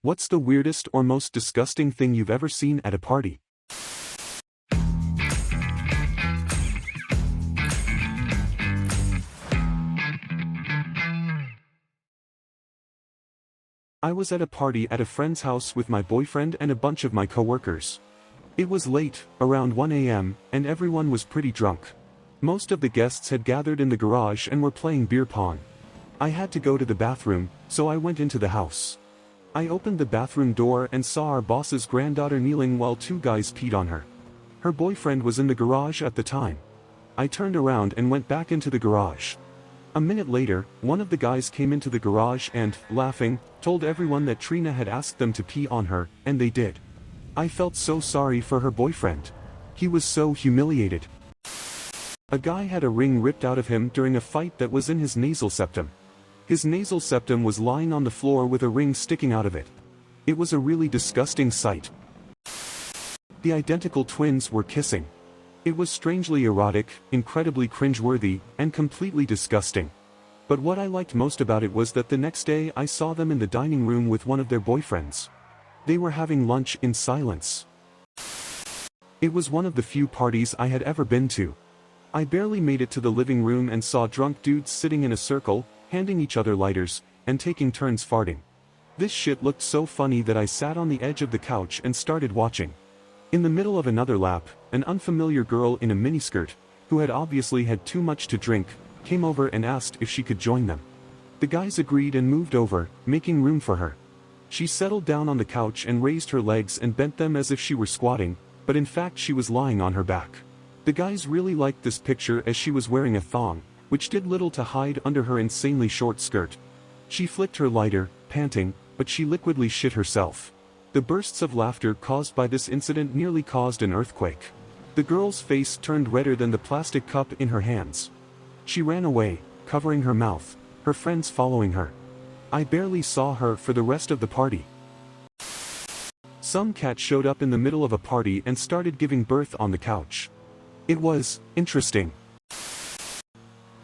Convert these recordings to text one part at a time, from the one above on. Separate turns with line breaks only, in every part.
What's the weirdest or most disgusting thing you've ever seen at a party? I was at a party at a friend's house with my boyfriend and a bunch of my coworkers. It was late, around 1 a.m., and everyone was pretty drunk. Most of the guests had gathered in the garage and were playing beer pong. I had to go to the bathroom, so I went into the house. I opened the bathroom door and saw our boss's granddaughter kneeling while two guys peed on her. Her boyfriend was in the garage at the time. I turned around and went back into the garage. A minute later, one of the guys came into the garage and, laughing, told everyone that Trina had asked them to pee on her, and they did. I felt so sorry for her boyfriend. He was so humiliated. A guy had a ring ripped out of him during a fight that was in his nasal septum. His nasal septum was lying on the floor with a ring sticking out of it. It was a really disgusting sight. The identical twins were kissing. It was strangely erotic, incredibly cringeworthy, and completely disgusting. But what I liked most about it was that the next day I saw them in the dining room with one of their boyfriends. They were having lunch in silence. It was one of the few parties I had ever been to. I barely made it to the living room and saw drunk dudes sitting in a circle, handing each other lighters, and taking turns farting. This shit looked so funny that I sat on the edge of the couch and started watching. In the middle of another lap, an unfamiliar girl in a miniskirt, who had obviously had too much to drink, came over and asked if she could join them. The guys agreed and moved over, making room for her. She settled down on the couch and raised her legs and bent them as if she were squatting, but in fact she was lying on her back. The guys really liked this picture as she was wearing a thong, which did little to hide under her insanely short skirt. She flicked her lighter, panting, but she liquidly shit herself. The bursts of laughter caused by this incident nearly caused an earthquake. The girl's face turned redder than the plastic cup in her hands. She ran away, covering her mouth, her friends following her. I barely saw her for the rest of the party. Some cat showed up in the middle of a party and started giving birth on the couch. It was interesting.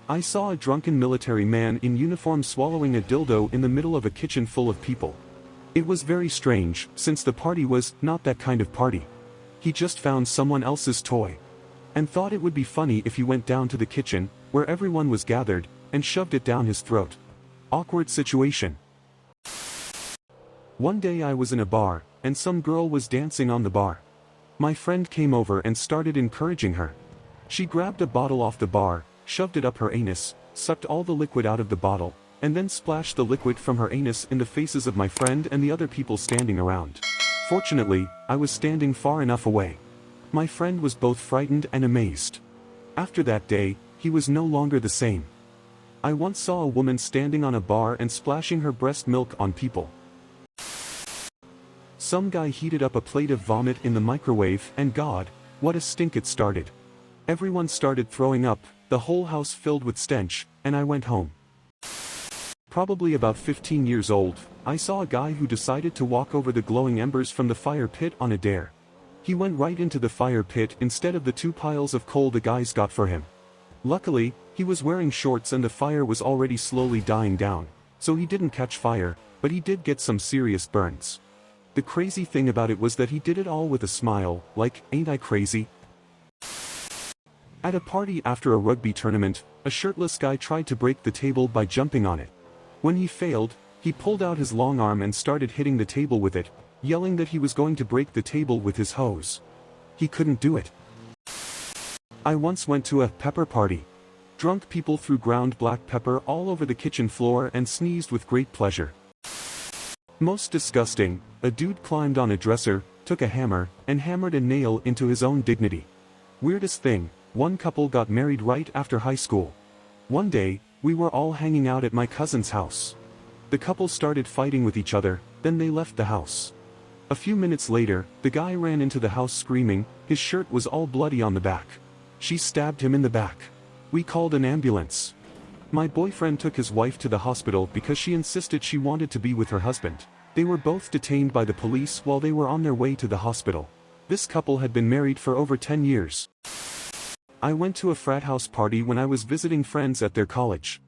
I saw a drunken military man in uniform swallowing a dildo in the middle of a kitchen full of people. It was very strange, since the party was not that kind of party. He just found someone else's toy. And thought it would be funny if he went down to the kitchen, where everyone was gathered, and shoved it down his throat. Awkward situation. One day I was in a bar, and some girl was dancing on the bar. My friend came over and started encouraging her. She grabbed a bottle off the bar, shoved it up her anus, sucked all the liquid out of the bottle, and then splashed the liquid from her anus in the faces of my friend and the other people standing around. Fortunately, I was standing far enough away. My friend was both frightened and amazed. After that day, he was no longer the same. I once saw a woman standing on a bar and splashing her breast milk on people. Some guy heated up a plate of vomit in the microwave and God, what a stink it started. Everyone started throwing up, the whole house filled with stench, and I went home. Probably about 15 years old, I saw a guy who decided to walk over the glowing embers from the fire pit on a dare. He went right into the fire pit instead of the 2 piles of coal the guys got for him. Luckily, he was wearing shorts and the fire was already slowly dying down, so he didn't catch fire, but he did get some serious burns. The crazy thing about it was that he did it all with a smile, like, ain't I crazy? At a party after a rugby tournament, a shirtless guy tried to break the table by jumping on it. When he failed, he pulled out his long arm and started hitting the table with it, yelling that he was going to break the table with his hose. He couldn't do it. I once went to a pepper party. Drunk people threw ground black pepper all over the kitchen floor and sneezed with great pleasure. Most disgusting, a dude climbed on a dresser, took a hammer, and hammered a nail into his own dignity. Weirdest thing, one couple got married right after high school. One day, we were all hanging out at my cousin's house. The couple started fighting with each other, then they left the house. A few minutes later, the guy ran into the house screaming, his shirt was all bloody on the back. She stabbed him in the back. We called an ambulance. My boyfriend took his wife to the hospital because she insisted she wanted to be with her husband. They were both detained by the police while they were on their way to the hospital. This couple had been married for over 10 years. I went to a frat house party when I was visiting friends at their college.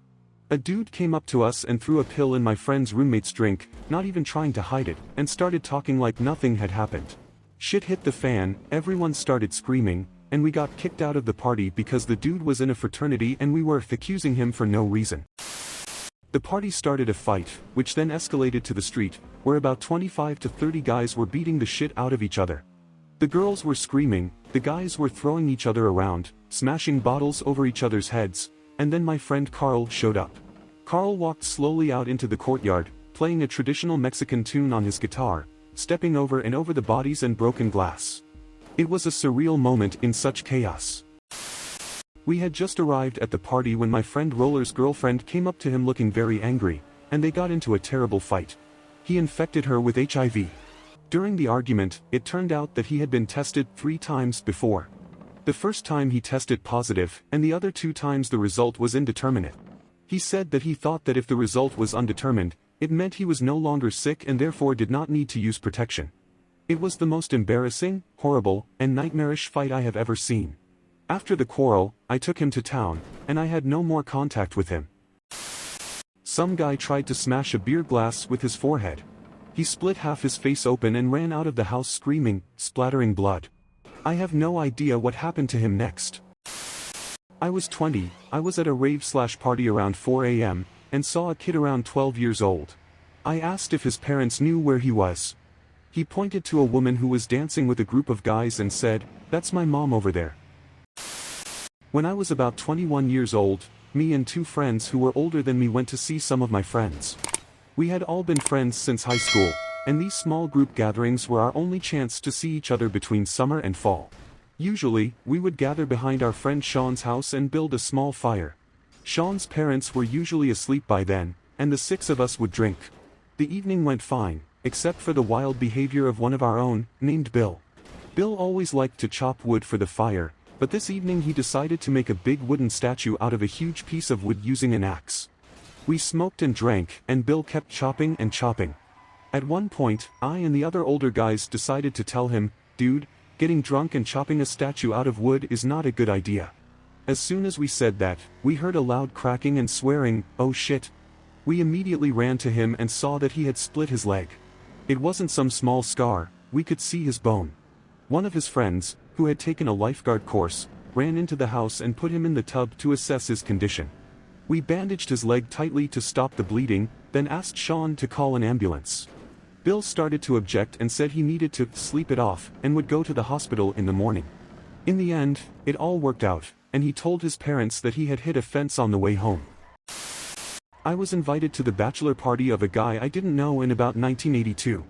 A dude came up to us and threw a pill in my friend's roommate's drink, not even trying to hide it, and started talking like nothing had happened. Shit hit the fan, everyone started screaming, and we got kicked out of the party because the dude was in a fraternity and we were accusing him for no reason. The party started a fight, which then escalated to the street, where about 25 to 30 guys were beating the shit out of each other. The girls were screaming, the guys were throwing each other around, smashing bottles over each other's heads, and then my friend Carl showed up. Carl walked slowly out into the courtyard, playing a traditional Mexican tune on his guitar, stepping over and over the bodies and broken glass. It was a surreal moment in such chaos. We had just arrived at the party when my friend Roller's girlfriend came up to him looking very angry, and they got into a terrible fight. He infected her with HIV. During the argument, it turned out that he had been tested 3 times before. The first time he tested positive, and the other 2 times the result was indeterminate. He said that he thought that if the result was undetermined, it meant he was no longer sick and therefore did not need to use protection. It was the most embarrassing, horrible, and nightmarish fight I have ever seen. After the quarrel, I took him to town, and I had no more contact with him. Some guy tried to smash a beer glass with his forehead. He split half his face open and ran out of the house screaming, splattering blood. I have no idea what happened to him next. I was 20, I was at a rave/party around 4 a.m., and saw a kid around 12 years old. I asked if his parents knew where he was. He pointed to a woman who was dancing with a group of guys and said, "That's my mom over there." When I was about 21 years old, me and 2 friends who were older than me went to see some of my friends. We had all been friends since high school, and these small group gatherings were our only chance to see each other between summer and fall. Usually, we would gather behind our friend Sean's house and build a small fire. Sean's parents were usually asleep by then, and the 6 of us would drink. The evening went fine, except for the wild behavior of one of our own, named Bill. Bill always liked to chop wood for the fire, but this evening he decided to make a big wooden statue out of a huge piece of wood using an axe. We smoked and drank, and Bill kept chopping and chopping. At one point, I and the other older guys decided to tell him, "Dude, getting drunk and chopping a statue out of wood is not a good idea." As soon as we said that, we heard a loud cracking and swearing, "Oh shit." We immediately ran to him and saw that he had split his leg. It wasn't some small scar, we could see his bone. One of his friends, who had taken a lifeguard course, ran into the house and put him in the tub to assess his condition. We bandaged his leg tightly to stop the bleeding, then asked Sean to call an ambulance. Bill started to object and said he needed to sleep it off and would go to the hospital in the morning. In the end, it all worked out, and he told his parents that he had hit a fence on the way home. I was invited to the bachelor party of a guy I didn't know in about 1982.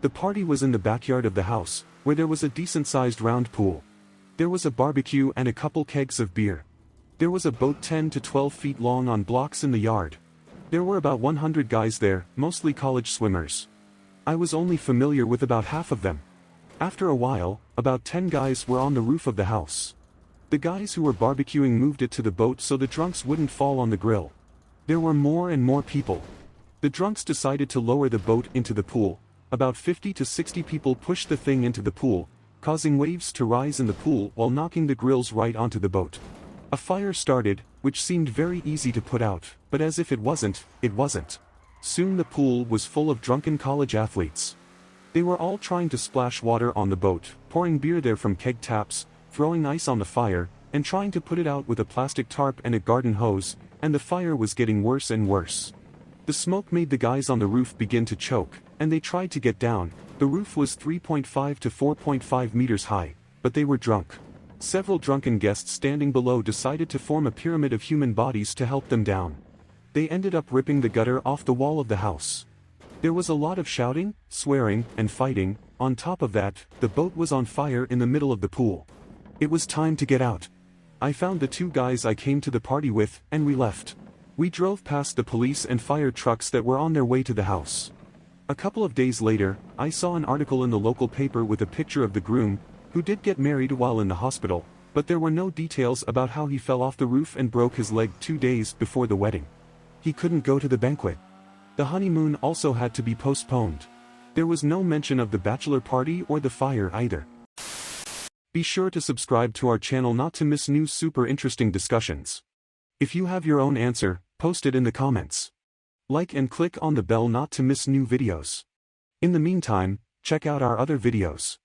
The party was in the backyard of the house, where there was a decent-sized round pool. There was a barbecue and a couple kegs of beer. There was a boat 10 to 12 feet long on blocks in the yard. There were about 100 guys there, mostly college swimmers. I was only familiar with about half of them. After a while, about 10 guys were on the roof of the house. The guys who were barbecuing moved it to the boat so the drunks wouldn't fall on the grill. There were more and more people. The drunks decided to lower the boat into the pool. About 50 to 60 people pushed the thing into the pool, causing waves to rise in the pool while knocking the grills right onto the boat. A fire started, which seemed very easy to put out, but as if it wasn't, it wasn't. Soon the pool was full of drunken college athletes. They were all trying to splash water on the boat, pouring beer there from keg taps, throwing ice on the fire, and trying to put it out with a plastic tarp and a garden hose, and the fire was getting worse and worse. The smoke made the guys on the roof begin to choke, and they tried to get down. The roof was 3.5 to 4.5 meters high, but they were drunk. Several drunken guests standing below decided to form a pyramid of human bodies to help them down. They ended up ripping the gutter off the wall of the house. There was a lot of shouting, swearing, and fighting. On top of that, the boat was on fire in the middle of the pool. It was time to get out. I found the 2 guys I came to the party with, and we left. We drove past the police and fire trucks that were on their way to the house. A couple of days later, I saw an article in the local paper with a picture of the groom, who did get married while in the hospital, but there were no details about how he fell off the roof and broke his leg 2 days before the wedding. He couldn't go to the banquet. The honeymoon also had to be postponed. There was no mention of the bachelor party or the fire either. Be sure to subscribe to our channel not to miss new super interesting discussions. If you have your own answer, Post it in the comments. Like and click on the bell not to miss new videos. In the meantime, check out our other videos.